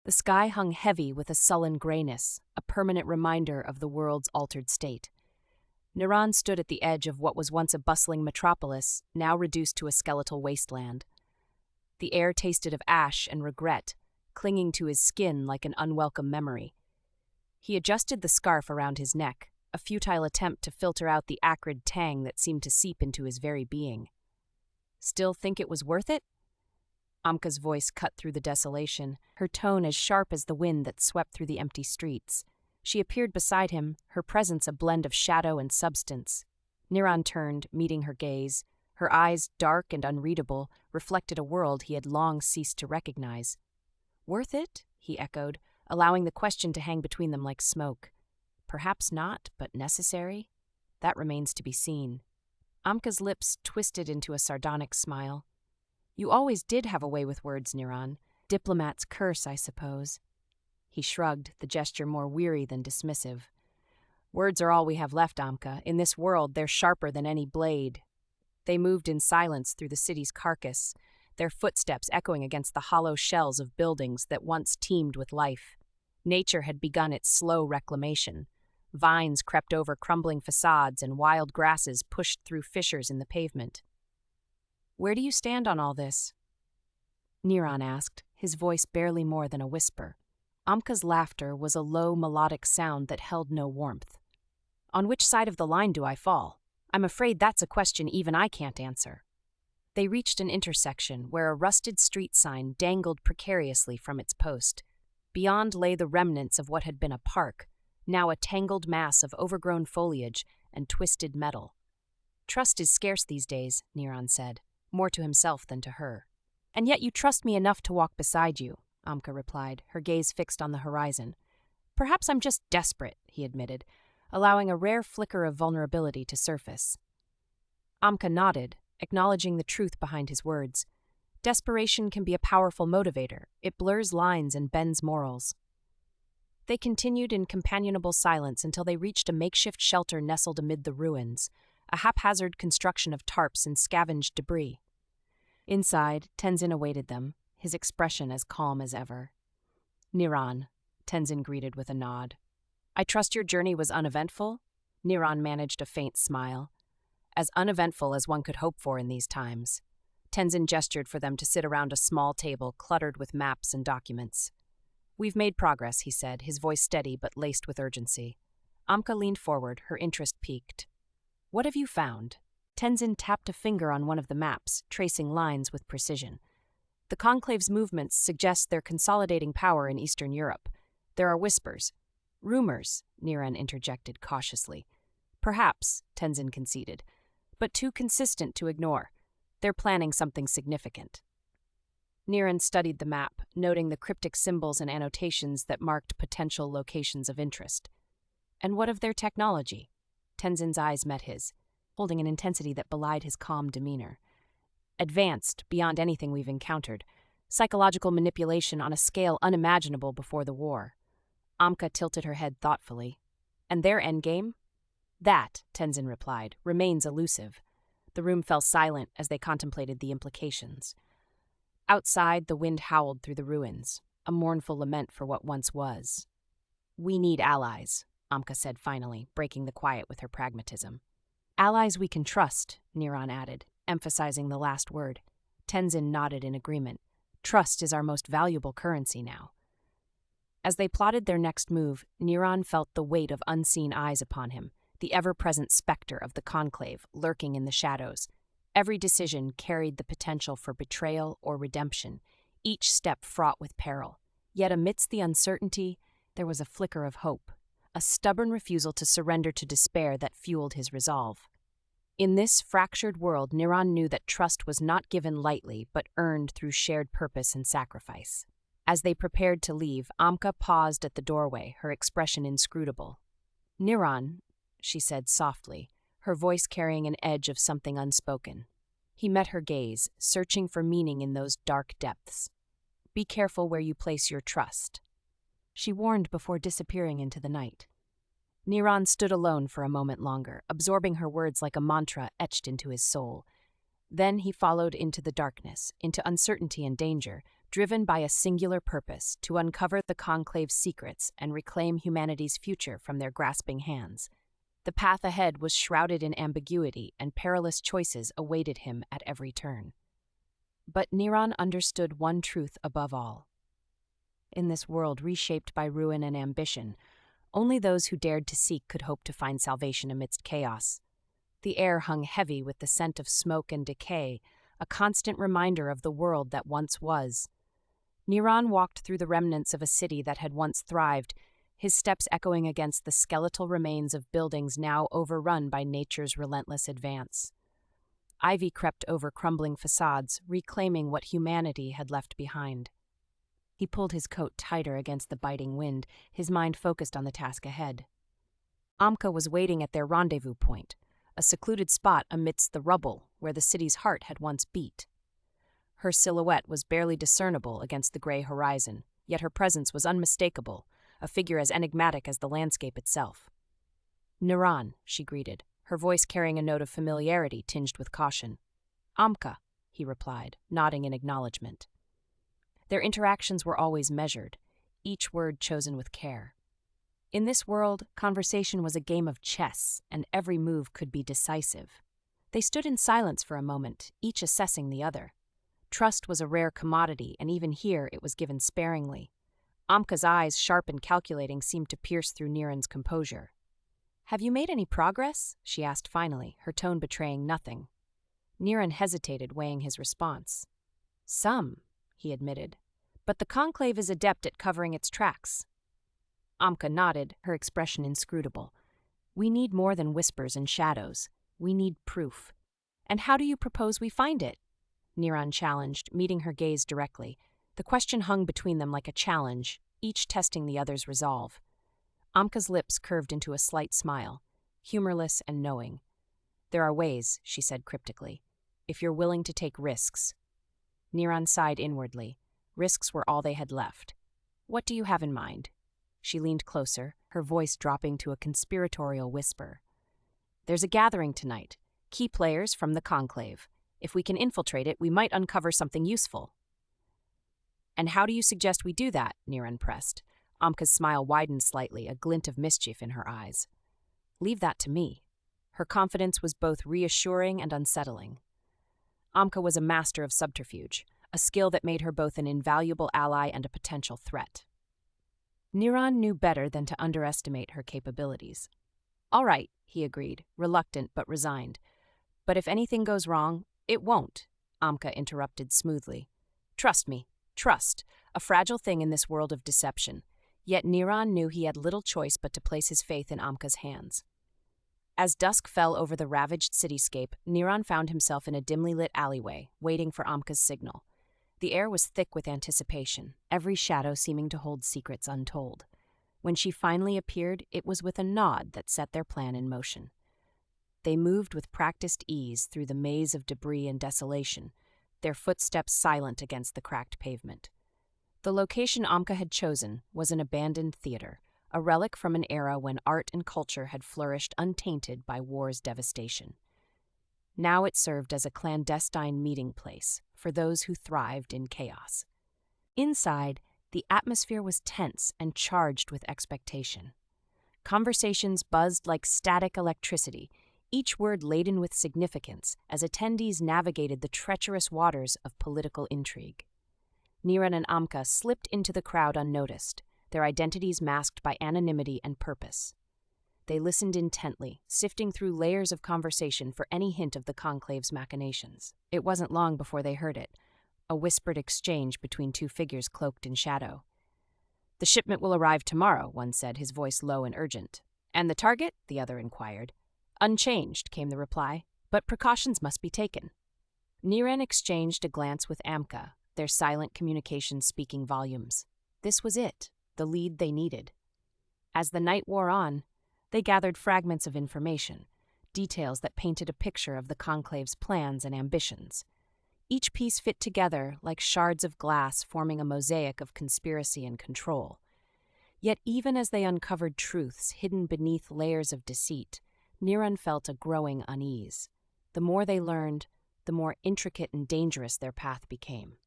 The sky hung heavy with a sullen grayness, a permanent reminder of the world's altered state. Niran stood at the edge of what was once a bustling metropolis, now reduced to a skeletal wasteland. The air tasted of ash and regret, clinging to his skin like an unwelcome memory. He adjusted the scarf around his neck, a futile attempt to filter out the acrid tang that seemed to seep into his very being. Still think it was worth it? Amka's voice cut through the desolation, her tone as sharp as the wind that swept through the empty streets. She appeared beside him, her presence a blend of shadow and substance. Niran turned, meeting her gaze. Her eyes, dark and unreadable, reflected a world he had long ceased to recognize. "Worth it?" he echoed, allowing the question to hang between them like smoke. "Perhaps not, but necessary? That remains to be seen." Amka's lips twisted into a sardonic smile. "You always did have a way with words, Niran. Diplomat's curse, I suppose." He shrugged, the gesture more weary than dismissive. "Words are all we have left, Amka. In this world, they're sharper than any blade." They moved in silence through the city's carcass, their footsteps echoing against the hollow shells of buildings that once teemed with life. Nature had begun its slow reclamation. Vines crept over crumbling facades and wild grasses pushed through fissures in the pavement. "Where do you stand on all this?" Niran asked, his voice barely more than a whisper. Amka's laughter was a low, melodic sound that held no warmth. "On which side of the line do I fall? I'm afraid that's a question even I can't answer." They reached an intersection where a rusted street sign dangled precariously from its post. Beyond lay the remnants of what had been a park, now a tangled mass of overgrown foliage and twisted metal. "Trust is scarce these days," Niran said, more to himself than to her. "And yet you trust me enough to walk beside you," Amka replied, her gaze fixed on the horizon. "Perhaps I'm just desperate," he admitted, allowing a rare flicker of vulnerability to surface. Amka nodded, acknowledging the truth behind his words. Desperation can be a powerful motivator. It blurs lines and bends morals. They continued in companionable silence until they reached a makeshift shelter nestled amid the ruins, a haphazard construction of tarps and scavenged debris. Inside, Tenzin awaited them, his expression as calm as ever. "Niran," Tenzin greeted with a nod. "I trust your journey was uneventful?" Niran managed a faint smile. "As uneventful as one could hope for in these times." Tenzin gestured for them to sit around a small table cluttered with maps and documents. "We've made progress," he said, his voice steady but laced with urgency. Amka leaned forward, her interest piqued. "What have you found?" Tenzin tapped a finger on one of the maps, tracing lines with precision. "The Conclave's movements suggest they're consolidating power in Eastern Europe. There are whispers." "Rumors," Niran interjected cautiously. "Perhaps," Tenzin conceded, "but too consistent to ignore. They're planning something significant." Niran studied the map, noting the cryptic symbols and annotations that marked potential locations of interest. "And what of their technology?" Tenzin's eyes met his, holding an intensity that belied his calm demeanor. "Advanced, beyond anything we've encountered. Psychological manipulation on a scale unimaginable before the war." Amka tilted her head thoughtfully. "And their endgame?" "That," Tenzin replied, "remains elusive." The room fell silent as they contemplated the implications. Outside, the wind howled through the ruins, a mournful lament for what once was. "We need allies," Amka said finally, breaking the quiet with her pragmatism. "Allies we can trust," Niran added, emphasizing the last word. Tenzin nodded in agreement. "Trust is our most valuable currency now." As they plotted their next move, Niran felt the weight of unseen eyes upon him, the ever-present specter of the Conclave lurking in the shadows. Every decision carried the potential for betrayal or redemption, each step fraught with peril. Yet amidst the uncertainty, there was a flicker of hope, a stubborn refusal to surrender to despair that fueled his resolve. In this fractured world, Niran knew that trust was not given lightly but earned through shared purpose and sacrifice. As they prepared to leave, Amka paused at the doorway, her expression inscrutable. "Niran," she said softly, her voice carrying an edge of something unspoken. He met her gaze, searching for meaning in those dark depths. "Be careful where you place your trust," she warned before disappearing into the night. Niran stood alone for a moment longer, absorbing her words like a mantra etched into his soul. Then he followed into the darkness, into uncertainty and danger, driven by a singular purpose to uncover the Conclave's secrets and reclaim humanity's future from their grasping hands. The path ahead was shrouded in ambiguity, and perilous choices awaited him at every turn. But Neron understood one truth above all. In this world reshaped by ruin and ambition, only those who dared to seek could hope to find salvation amidst chaos. The air hung heavy with the scent of smoke and decay, a constant reminder of the world that once was. Neron walked through the remnants of a city that had once thrived, his steps echoing against the skeletal remains of buildings now overrun by nature's relentless advance. Ivy crept over crumbling facades, reclaiming what humanity had left behind. He pulled his coat tighter against the biting wind, his mind focused on the task ahead. Amka was waiting at their rendezvous point, a secluded spot amidst the rubble where the city's heart had once beat. Her silhouette was barely discernible against the gray horizon, yet her presence was unmistakable, a figure as enigmatic as the landscape itself. "Neron," she greeted, her voice carrying a note of familiarity tinged with caution. "Amka," he replied, nodding in acknowledgement. Their interactions were always measured, each word chosen with care. In this world, conversation was a game of chess, and every move could be decisive. They stood in silence for a moment, each assessing the other. Trust was a rare commodity, and even here it was given sparingly. Amka's eyes, sharp and calculating, seemed to pierce through Neron's composure. "Have you made any progress?" she asked finally, her tone betraying nothing. Neron hesitated, weighing his response. "Some," he admitted, "but the Conclave is adept at covering its tracks." Amka nodded, her expression inscrutable. "We need more than whispers and shadows. We need proof. And how do you propose we find it?" Neron challenged, meeting her gaze directly. The question hung between them like a challenge, each testing the other's resolve. Amka's lips curved into a slight smile, humorless and knowing. "There are ways," she said cryptically, "if you're willing to take risks." Neron sighed inwardly. Risks were all they had left. "What do you have in mind?" She leaned closer, her voice dropping to a conspiratorial whisper. "There's a gathering tonight. Key players from the Conclave. If we can infiltrate it, we might uncover something useful." "And how do you suggest we do that?" Neron pressed. Amka's smile widened slightly, a glint of mischief in her eyes. "Leave that to me." Her confidence was both reassuring and unsettling. Amka was a master of subterfuge, a skill that made her both an invaluable ally and a potential threat. Neron knew better than to underestimate her capabilities. "All right," he agreed, reluctant but resigned. "But if anything goes wrong, it won't," Amka interrupted smoothly. "Trust me, trust, a fragile thing in this world of deception." Yet Neron knew he had little choice but to place his faith in Amka's hands. As dusk fell over the ravaged cityscape, Neron found himself in a dimly lit alleyway, waiting for Amka's signal. The air was thick with anticipation, every shadow seeming to hold secrets untold. When she finally appeared, it was with a nod that set their plan in motion. They moved with practiced ease through the maze of debris and desolation, their footsteps silent against the cracked pavement. The location Amka had chosen was an abandoned theater, a relic from an era when art and culture had flourished untainted by war's devastation. Now it served as a clandestine meeting place for those who thrived in chaos. Inside, the atmosphere was tense and charged with expectation. Conversations buzzed like static electricity, each word laden with significance as attendees navigated the treacherous waters of political intrigue. Neron and Amka slipped into the crowd unnoticed, their identities masked by anonymity and purpose. They listened intently, sifting through layers of conversation for any hint of the Conclave's machinations. It wasn't long before they heard it, a whispered exchange between two figures cloaked in shadow. "The shipment will arrive tomorrow," one said, his voice low and urgent. "And the target?" the other inquired. "Unchanged," came the reply, "but precautions must be taken." Neron exchanged a glance with Amka, their silent communication speaking volumes. This was it, the lead they needed. As the night wore on, they gathered fragments of information, details that painted a picture of the Conclave's plans and ambitions. Each piece fit together like shards of glass forming a mosaic of conspiracy and control. Yet even as they uncovered truths hidden beneath layers of deceit, Neron felt a growing unease. The more they learned, the more intricate and dangerous their path became.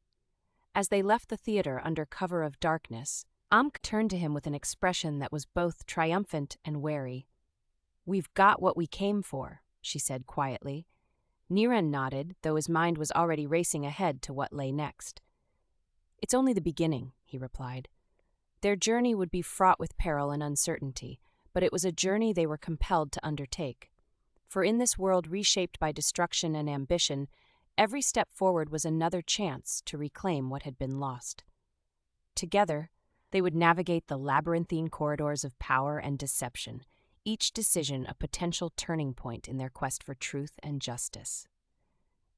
As they left the theater under cover of darkness, Amk turned to him with an expression that was both triumphant and wary. "We've got what we came for," she said quietly. Niran nodded, though his mind was already racing ahead to what lay next. "It's only the beginning," he replied. Their journey would be fraught with peril and uncertainty, but it was a journey they were compelled to undertake. For in this world reshaped by destruction and ambition, every step forward was another chance to reclaim what had been lost. Together, they would navigate the labyrinthine corridors of power and deception, each decision a potential turning point in their quest for truth and justice.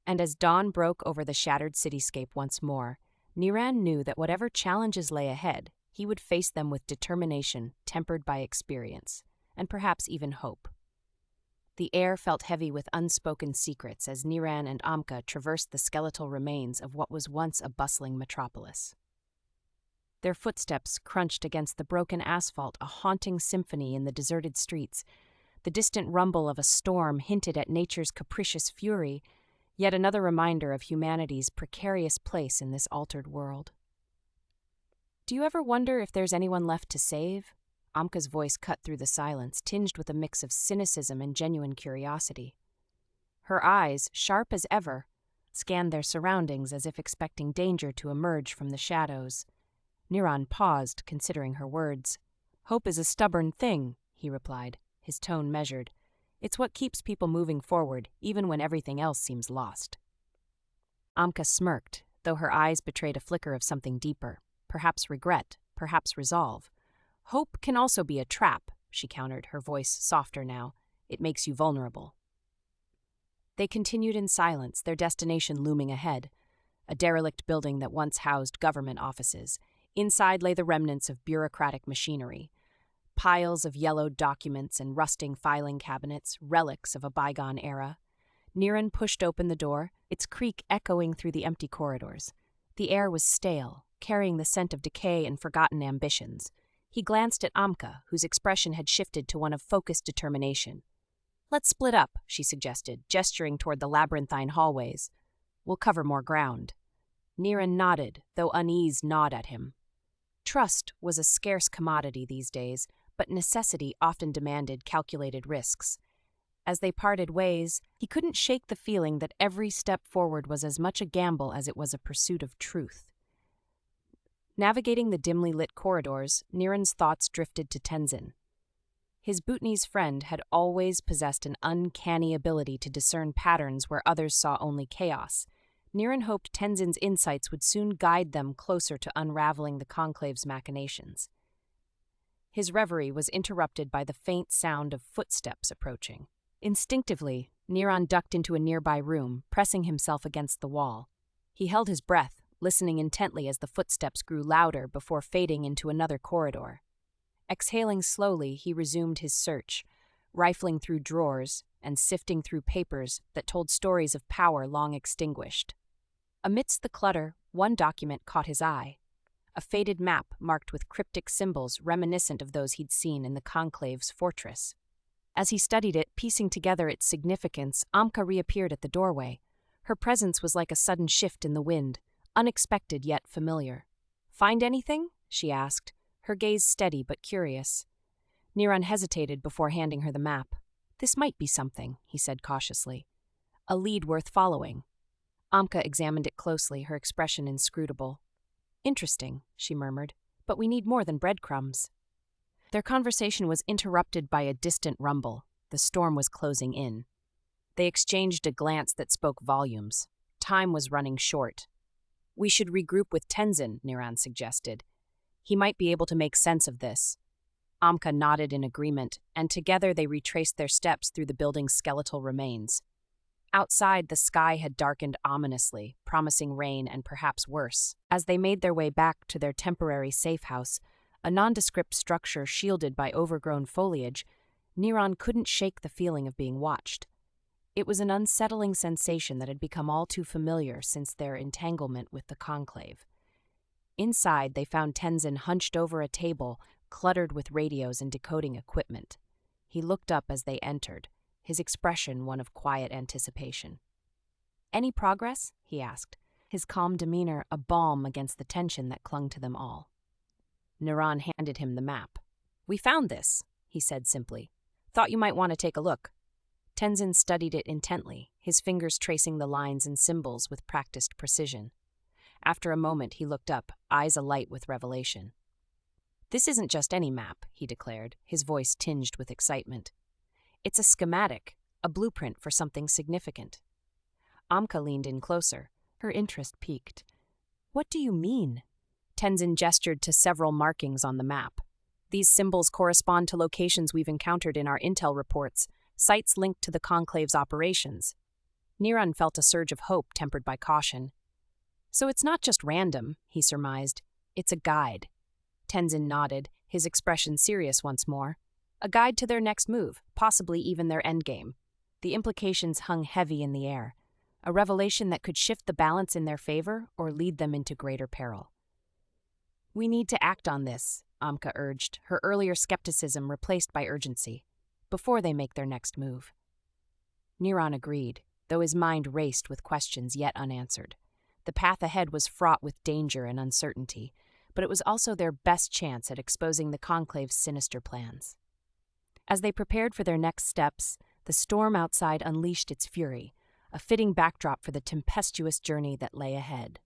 And as dawn broke over the shattered cityscape once more, Niran knew that whatever challenges lay ahead, he would face them with determination tempered by experience, and perhaps even hope. The air felt heavy with unspoken secrets as Niran and Amka traversed the skeletal remains of what was once a bustling metropolis. Their footsteps crunched against the broken asphalt, a haunting symphony in the deserted streets. The distant rumble of a storm hinted at nature's capricious fury, yet another reminder of humanity's precarious place in this altered world. "Do you ever wonder if there's anyone left to save?" Amka's voice cut through the silence, tinged with a mix of cynicism and genuine curiosity. Her eyes, sharp as ever, scanned their surroundings as if expecting danger to emerge from the shadows. Niran paused, considering her words. "Hope is a stubborn thing," he replied, his tone measured. "It's what keeps people moving forward, even when everything else seems lost." Amka smirked, though her eyes betrayed a flicker of something deeper, perhaps regret, perhaps resolve. "Hope can also be a trap," she countered, her voice softer now. "It makes you vulnerable." They continued in silence, their destination looming ahead. A derelict building that once housed government offices. Inside lay the remnants of bureaucratic machinery. Piles of yellowed documents and rusting filing cabinets, relics of a bygone era. Niran pushed open the door, its creak echoing through the empty corridors. The air was stale, carrying the scent of decay and forgotten ambitions. He glanced at Amka, whose expression had shifted to one of focused determination. "Let's split up," she suggested, gesturing toward the labyrinthine hallways. "We'll cover more ground." Niran nodded, though unease gnawed at him. Trust was a scarce commodity these days, but necessity often demanded calculated risks. As they parted ways, he couldn't shake the feeling that every step forward was as much a gamble as it was a pursuit of truth. Navigating the dimly lit corridors, Niran's thoughts drifted to Tenzin. His Bhutanese friend had always possessed an uncanny ability to discern patterns where others saw only chaos. Niran hoped Tenzin's insights would soon guide them closer to unraveling the Conclave's machinations. His reverie was interrupted by the faint sound of footsteps approaching. Instinctively, Niran ducked into a nearby room, pressing himself against the wall. He held his breath, listening intently as the footsteps grew louder before fading into another corridor. Exhaling slowly, he resumed his search, rifling through drawers and sifting through papers that told stories of power long extinguished. Amidst the clutter, one document caught his eye. A faded map marked with cryptic symbols reminiscent of those he'd seen in the Conclave's fortress. As he studied it, piecing together its significance, Amka reappeared at the doorway. Her presence was like a sudden shift in the wind, unexpected yet familiar. "Find anything?" she asked, her gaze steady but curious. Niran hesitated before handing her the map. "This might be something," he said cautiously. "A lead worth following." Amka examined it closely, her expression inscrutable. "Interesting," she murmured, "but we need more than breadcrumbs." Their conversation was interrupted by a distant rumble. The storm was closing in. They exchanged a glance that spoke volumes. Time was running short. "We should regroup with Tenzin," Niran suggested. "He might be able to make sense of this." Amka nodded in agreement, and together they retraced their steps through the building's skeletal remains. Outside, the sky had darkened ominously, promising rain and perhaps worse. As they made their way back to their temporary safe house, a nondescript structure shielded by overgrown foliage, Niran couldn't shake the feeling of being watched. It was an unsettling sensation that had become all too familiar since their entanglement with the Conclave. Inside, they found Tenzin hunched over a table, cluttered with radios and decoding equipment. He looked up as they entered, his expression one of quiet anticipation. "Any progress?" he asked, his calm demeanor a balm against the tension that clung to them all. Niran handed him the map. "We found this," he said simply. "Thought you might want to take a look." Tenzin studied it intently, his fingers tracing the lines and symbols with practiced precision. After a moment, he looked up, eyes alight with revelation. "This isn't just any map," he declared, his voice tinged with excitement. "It's a schematic, a blueprint for something significant." Amka leaned in closer, her interest piqued. "What do you mean?" Tenzin gestured to several markings on the map. "These symbols correspond to locations we've encountered in our intel reports, sites linked to the Conclave's operations." Niran felt a surge of hope tempered by caution. "So it's not just random," he surmised. "It's a guide." Tenzin nodded, his expression serious once more. "A guide to their next move, possibly even their endgame." The implications hung heavy in the air, a revelation that could shift the balance in their favor or lead them into greater peril. "We need to act on this," Amka urged, her earlier skepticism replaced by urgency, "before they make their next move." Niran agreed, though his mind raced with questions yet unanswered. The path ahead was fraught with danger and uncertainty, but it was also their best chance at exposing the Conclave's sinister plans. As they prepared for their next steps, the storm outside unleashed its fury, a fitting backdrop for the tempestuous journey that lay ahead.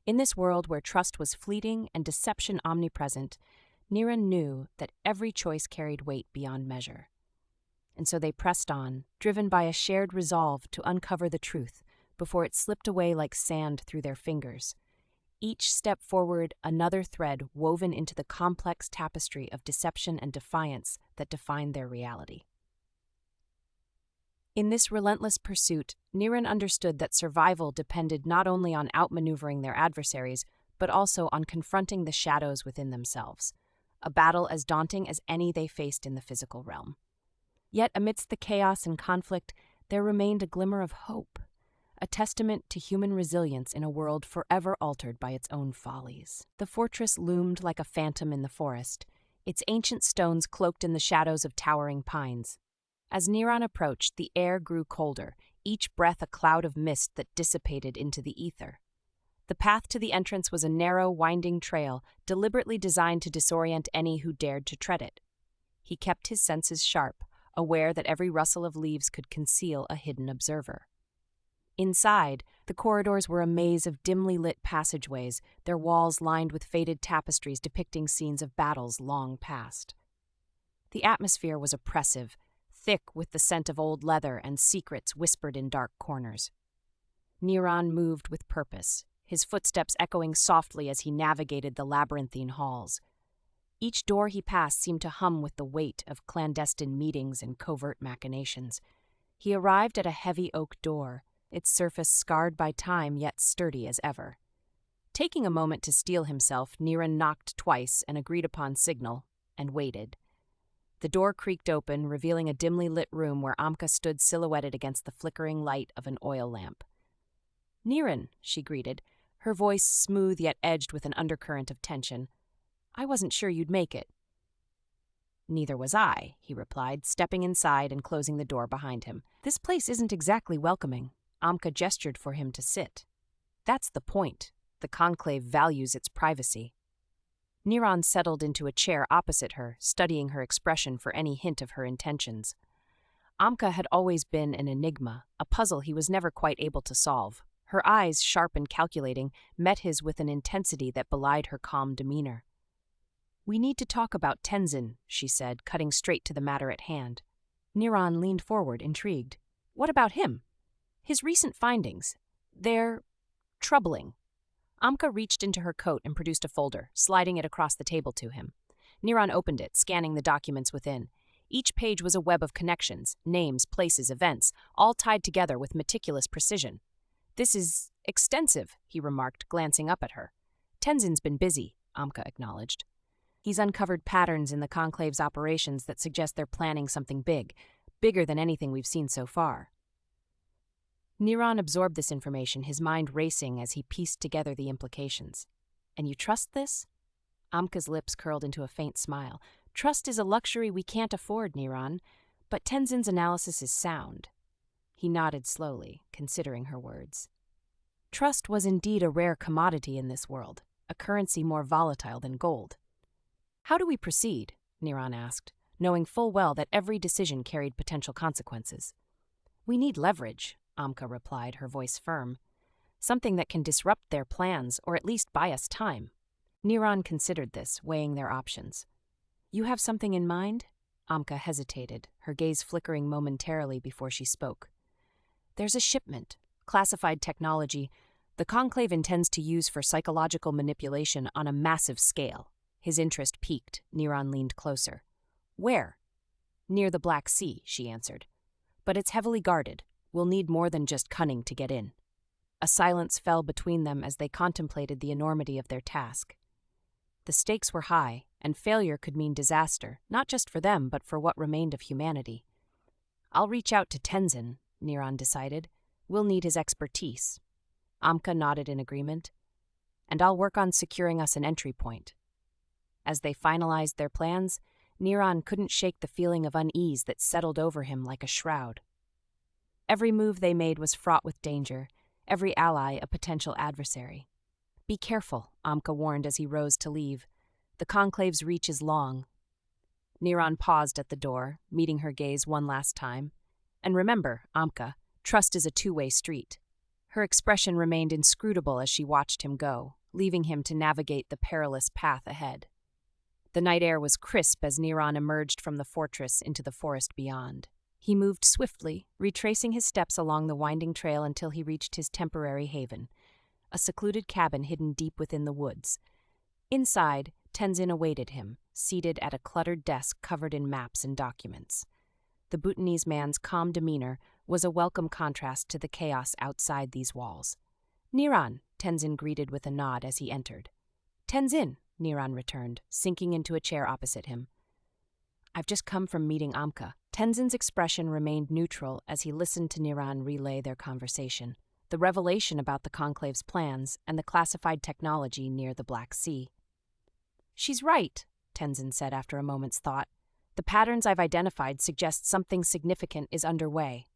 In this world where trust was fleeting and deception omnipresent, Niran knew that every choice carried weight beyond measure. And so they pressed on, driven by a shared resolve to uncover the truth before it slipped away like sand through their fingers. Each step forward, another thread woven into the complex tapestry of deception and defiance that defined their reality. In this relentless pursuit, Niran understood that survival depended not only on outmaneuvering their adversaries, but also on confronting the shadows within themselves, a battle as daunting as any they faced in the physical realm. Yet amidst the chaos and conflict, there remained a glimmer of hope, a testament to human resilience in a world forever altered by its own follies. The fortress loomed like a phantom in the forest, its ancient stones cloaked in the shadows of towering pines. As Niran approached, the air grew colder, each breath a cloud of mist that dissipated into the ether. The path to the entrance was a narrow, winding trail, deliberately designed to disorient any who dared to tread it. He kept his senses sharp, aware that every rustle of leaves could conceal a hidden observer. Inside, the corridors were a maze of dimly lit passageways, their walls lined with faded tapestries depicting scenes of battles long past. The atmosphere was oppressive, thick with the scent of old leather and secrets whispered in dark corners. Niran moved with purpose, his footsteps echoing softly as he navigated the labyrinthine halls. Each door he passed seemed to hum with the weight of clandestine meetings and covert machinations. He arrived at a heavy oak door, its surface scarred by time yet sturdy as ever. Taking a moment to steel himself, Niran knocked twice, an agreed-upon signal, and waited. The door creaked open, revealing a dimly lit room where Amka stood silhouetted against the flickering light of an oil lamp. "Niran," she greeted, her voice smooth yet edged with an undercurrent of tension. "I wasn't sure you'd make it." "Neither was I," he replied, stepping inside and closing the door behind him. "This place isn't exactly welcoming." Amka gestured for him to sit. "That's the point. The Conclave values its privacy." Niran settled into a chair opposite her, studying her expression for any hint of her intentions. Amka had always been an enigma, a puzzle he was never quite able to solve. Her eyes, sharp and calculating, met his with an intensity that belied her calm demeanor. "We need to talk about Tenzin," she said, cutting straight to the matter at hand. Niran leaned forward, intrigued. "What about him? His recent findings, they're troubling." Amka reached into her coat and produced a folder, sliding it across the table to him. Niran opened it, scanning the documents within. Each page was a web of connections, names, places, events, all tied together with meticulous precision. "This is extensive," he remarked, glancing up at her. "Tenzin's been busy," Amka acknowledged. "He's uncovered patterns in the Conclave's operations that suggest they're planning something big, bigger than anything we've seen so far." Niran absorbed this information, his mind racing as he pieced together the implications. "And you trust this?" Amka's lips curled into a faint smile. "Trust is a luxury we can't afford, Niran, but Tenzin's analysis is sound." He nodded slowly, considering her words. Trust was indeed a rare commodity in this world, a currency more volatile than gold. "How do we proceed?" Niran asked, knowing full well that every decision carried potential consequences. "We need leverage," Amka replied, her voice firm. "Something that can disrupt their plans or at least buy us time." Niran considered this, weighing their options. "You have something in mind?" Amka hesitated, her gaze flickering momentarily before she spoke. "There's a shipment, classified technology, the Conclave intends to use for psychological manipulation on a massive scale." His interest piqued. Niran leaned closer. "Where?" "Near the Black Sea," she answered. "But it's heavily guarded. We'll need more than just cunning to get in." A silence fell between them as they contemplated the enormity of their task. The stakes were high, and failure could mean disaster, not just for them, but for what remained of humanity. "I'll reach out to Tenzin," Niran decided. "We'll need his expertise." Amka nodded in agreement. "And I'll work on securing us an entry point." As they finalized their plans, Niran couldn't shake the feeling of unease that settled over him like a shroud. Every move they made was fraught with danger, every ally a potential adversary. "Be careful," Amka warned as he rose to leave. "The Conclave's reach is long." Niran paused at the door, meeting her gaze one last time. "And remember, Amka, trust is a two-way street." Her expression remained inscrutable as she watched him go, leaving him to navigate the perilous path ahead. The night air was crisp as Niran emerged from the fortress into the forest beyond. He moved swiftly, retracing his steps along the winding trail until he reached his temporary haven, a secluded cabin hidden deep within the woods. Inside, Tenzin awaited him, seated at a cluttered desk covered in maps and documents. The Bhutanese man's calm demeanor was a welcome contrast to the chaos outside these walls. "Niran," Tenzin greeted with a nod as he entered. "Tenzin," Niran returned, sinking into a chair opposite him. "I've just come from meeting Amka." Tenzin's expression remained neutral as he listened to Niran relay their conversation, the revelation about the Conclave's plans and the classified technology near the Black Sea. "She's right," Tenzin said after a moment's thought. "The patterns I've identified suggest something significant is underway."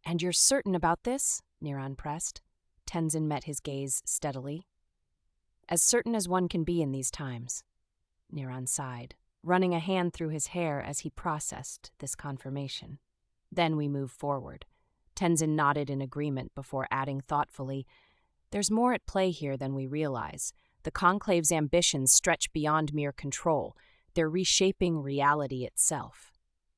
"And you're certain about this?" Niran pressed. Tenzin met his gaze steadily. "As certain as one can be in these times." Niran sighed, running a hand through his hair as he processed this confirmation. "Then we move forward." Tenzin nodded in agreement before adding thoughtfully, "There's more at play here than we realize. The Conclave's ambitions stretch beyond mere control. They're reshaping reality itself."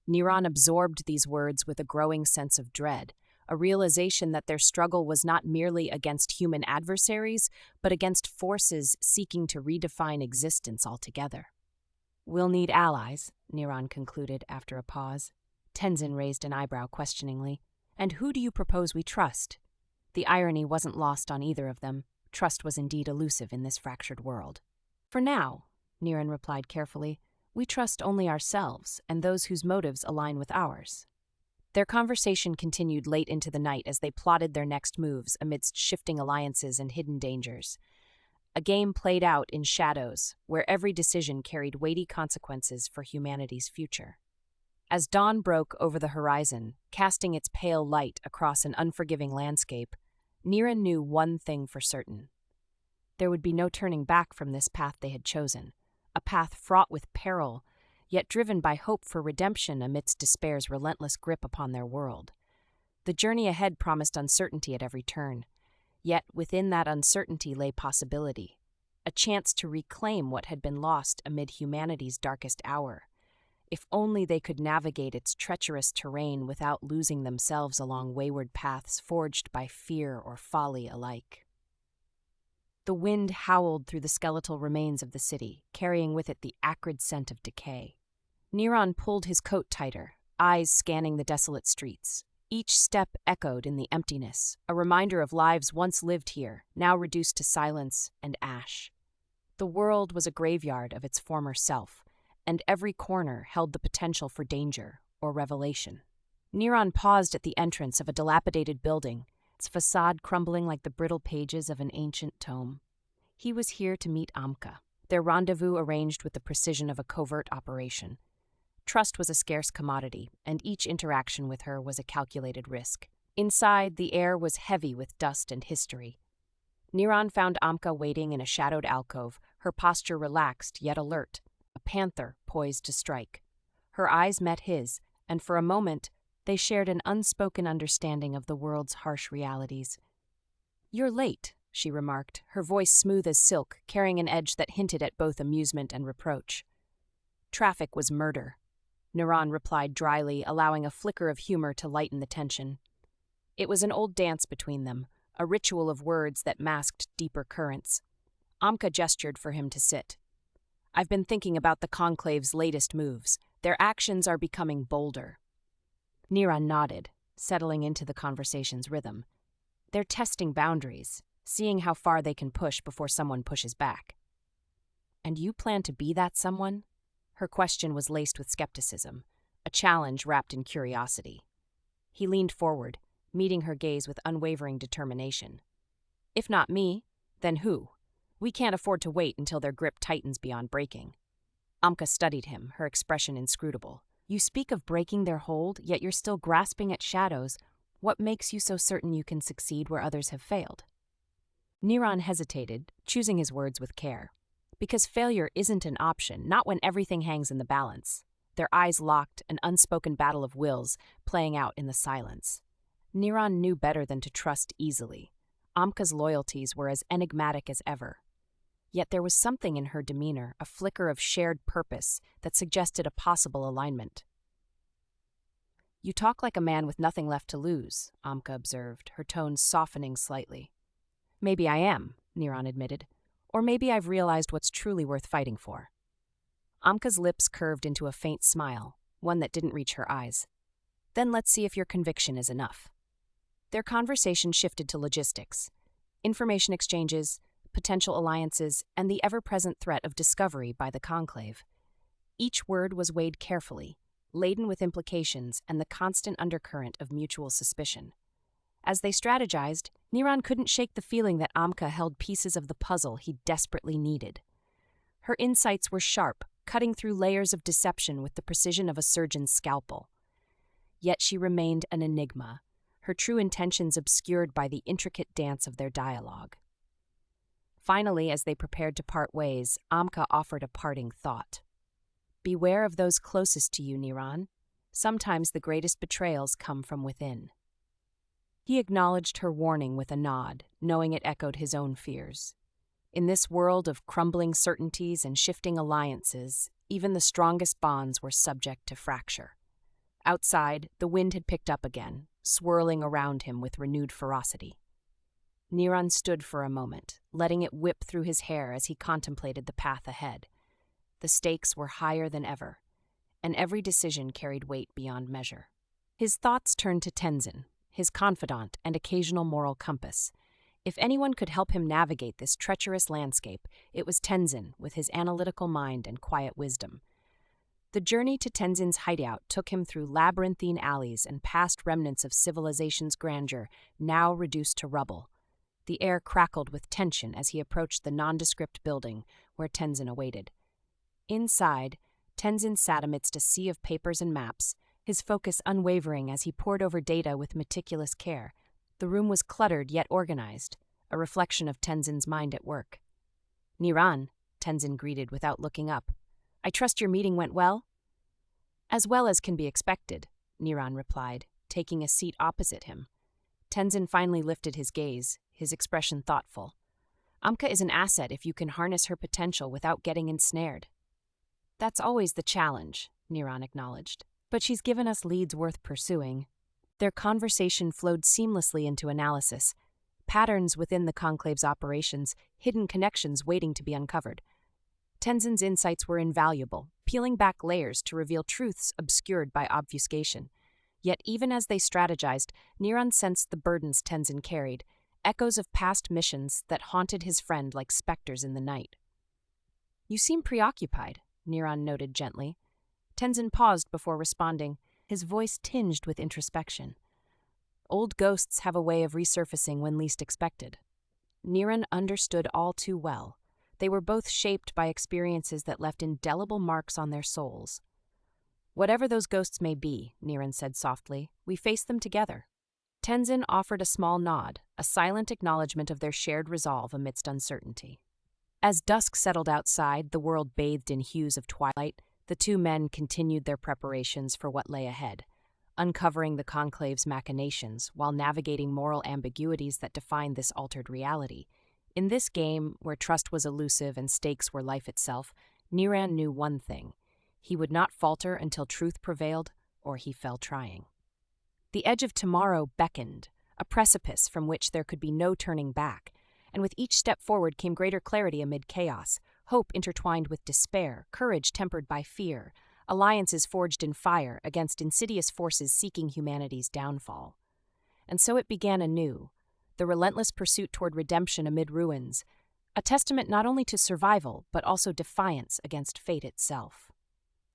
Niran absorbed these words with a growing sense of dread, a realization that their struggle was not merely against human adversaries, but against forces seeking to redefine existence altogether. "We'll need allies," Niran concluded after a pause. Tenzin raised an eyebrow questioningly. "And who do you propose we trust?" The irony wasn't lost on either of them. Trust was indeed elusive in this fractured world. "For now," Niran replied carefully, "we trust only ourselves and those whose motives align with ours." Their conversation continued late into the night as they plotted their next moves amidst shifting alliances and hidden dangers. A game played out in shadows, where every decision carried weighty consequences for humanity's future. As dawn broke over the horizon, casting its pale light across an unforgiving landscape, Niran knew one thing for certain. There would be no turning back from this path they had chosen, a path fraught with peril, yet driven by hope for redemption amidst despair's relentless grip upon their world. The journey ahead promised uncertainty at every turn, yet within that uncertainty lay possibility, a chance to reclaim what had been lost amid humanity's darkest hour. If only they could navigate its treacherous terrain without losing themselves along wayward paths forged by fear or folly alike. The wind howled through the skeletal remains of the city, carrying with it the acrid scent of decay. Niran pulled his coat tighter, eyes scanning the desolate streets. Each step echoed in the emptiness, a reminder of lives once lived here, now reduced to silence and ash. The world was a graveyard of its former self, and every corner held the potential for danger or revelation. Niran paused at the entrance of a dilapidated building, its facade crumbling like the brittle pages of an ancient tome. He was here to meet Amka, their rendezvous arranged with the precision of a covert operation. Trust was a scarce commodity, and each interaction with her was a calculated risk. Inside, the air was heavy with dust and history. Niran found Amka waiting in a shadowed alcove, her posture relaxed yet alert, a panther poised to strike. Her eyes met his, and for a moment, they shared an unspoken understanding of the world's harsh realities. "You're late," she remarked, her voice smooth as silk, carrying an edge that hinted at both amusement and reproach. "Traffic was murder," Niran replied dryly, allowing a flicker of humor to lighten the tension. It was an old dance between them, a ritual of words that masked deeper currents. Amka gestured for him to sit. "I've been thinking about the Conclave's latest moves. Their actions are becoming bolder." Niran nodded, settling into the conversation's rhythm. They're testing boundaries, seeing how far they can push before someone pushes back. "And you plan to be that someone?" Her question was laced with skepticism, a challenge wrapped in curiosity. He leaned forward, meeting her gaze with unwavering determination. "If not me, then who? We can't afford to wait until their grip tightens beyond breaking." Amka studied him, her expression inscrutable. "You speak of breaking their hold, yet you're still grasping at shadows. What makes you so certain you can succeed where others have failed?" Niran hesitated, choosing his words with care. Because failure isn't an option, not when everything hangs in the balance. Their eyes locked, an unspoken battle of wills playing out in the silence. Niran knew better than to trust easily. Amka's loyalties were as enigmatic as ever. Yet there was something in her demeanor, a flicker of shared purpose, that suggested a possible alignment. "You talk like a man with nothing left to lose," Amka observed, her tone softening slightly. "Maybe I am," Niran admitted. "Or maybe I've realized what's truly worth fighting for." Amka's lips curved into a faint smile, one that didn't reach her eyes. "Then let's see if your conviction is enough." Their conversation shifted to logistics, information exchanges, potential alliances, and the ever-present threat of discovery by the Conclave. Each word was weighed carefully, laden with implications and the constant undercurrent of mutual suspicion. As they strategized, Niran couldn't shake the feeling that Amka held pieces of the puzzle he desperately needed. Her insights were sharp, cutting through layers of deception with the precision of a surgeon's scalpel. Yet she remained an enigma, her true intentions obscured by the intricate dance of their dialogue. Finally, as they prepared to part ways, Amka offered a parting thought. "Beware of those closest to you, Niran. Sometimes the greatest betrayals come from within." He acknowledged her warning with a nod, knowing it echoed his own fears. In this world of crumbling certainties and shifting alliances, even the strongest bonds were subject to fracture. Outside, the wind had picked up again, swirling around him with renewed ferocity. Niran stood for a moment, letting it whip through his hair as he contemplated the path ahead. The stakes were higher than ever, and every decision carried weight beyond measure. His thoughts turned to Tenzin, his confidant and occasional moral compass. If anyone could help him navigate this treacherous landscape, it was Tenzin, with his analytical mind and quiet wisdom. The journey to Tenzin's hideout took him through labyrinthine alleys and past remnants of civilization's grandeur, now reduced to rubble. The air crackled with tension as he approached the nondescript building where Tenzin awaited. Inside, Tenzin sat amidst a sea of papers and maps, his focus unwavering as he pored over data with meticulous care. The room was cluttered yet organized, a reflection of Tenzin's mind at work. "Niran," Tenzin greeted without looking up. "I trust your meeting went well?" "As well as can be expected," Niran replied, taking a seat opposite him. Tenzin finally lifted his gaze, his expression thoughtful. "Amka is an asset if you can harness her potential without getting ensnared." "That's always the challenge," Niran acknowledged. "But she's given us leads worth pursuing." Their conversation flowed seamlessly into analysis, patterns within the Conclave's operations, hidden connections waiting to be uncovered. Tenzin's insights were invaluable, peeling back layers to reveal truths obscured by obfuscation. Yet even as they strategized, Niran sensed the burdens Tenzin carried, echoes of past missions that haunted his friend like specters in the night. "You seem preoccupied," Niran noted gently. Tenzin paused before responding, his voice tinged with introspection. "Old ghosts have a way of resurfacing when least expected." Niran understood all too well. They were both shaped by experiences that left indelible marks on their souls. "Whatever those ghosts may be," Niran said softly, "we face them together." Tenzin offered a small nod, a silent acknowledgement of their shared resolve amidst uncertainty. As dusk settled outside, the world bathed in hues of twilight, the two men continued their preparations for what lay ahead, uncovering the Conclave's machinations while navigating moral ambiguities that defined this altered reality. In this game, where trust was elusive and stakes were life itself, Niran knew one thing: he would not falter until truth prevailed, or he fell trying. The edge of tomorrow beckoned, a precipice from which there could be no turning back, and with each step forward came greater clarity amid chaos, hope intertwined with despair, courage tempered by fear, alliances forged in fire against insidious forces seeking humanity's downfall. And so it began anew, the relentless pursuit toward redemption amid ruins, a testament not only to survival but also defiance against fate itself.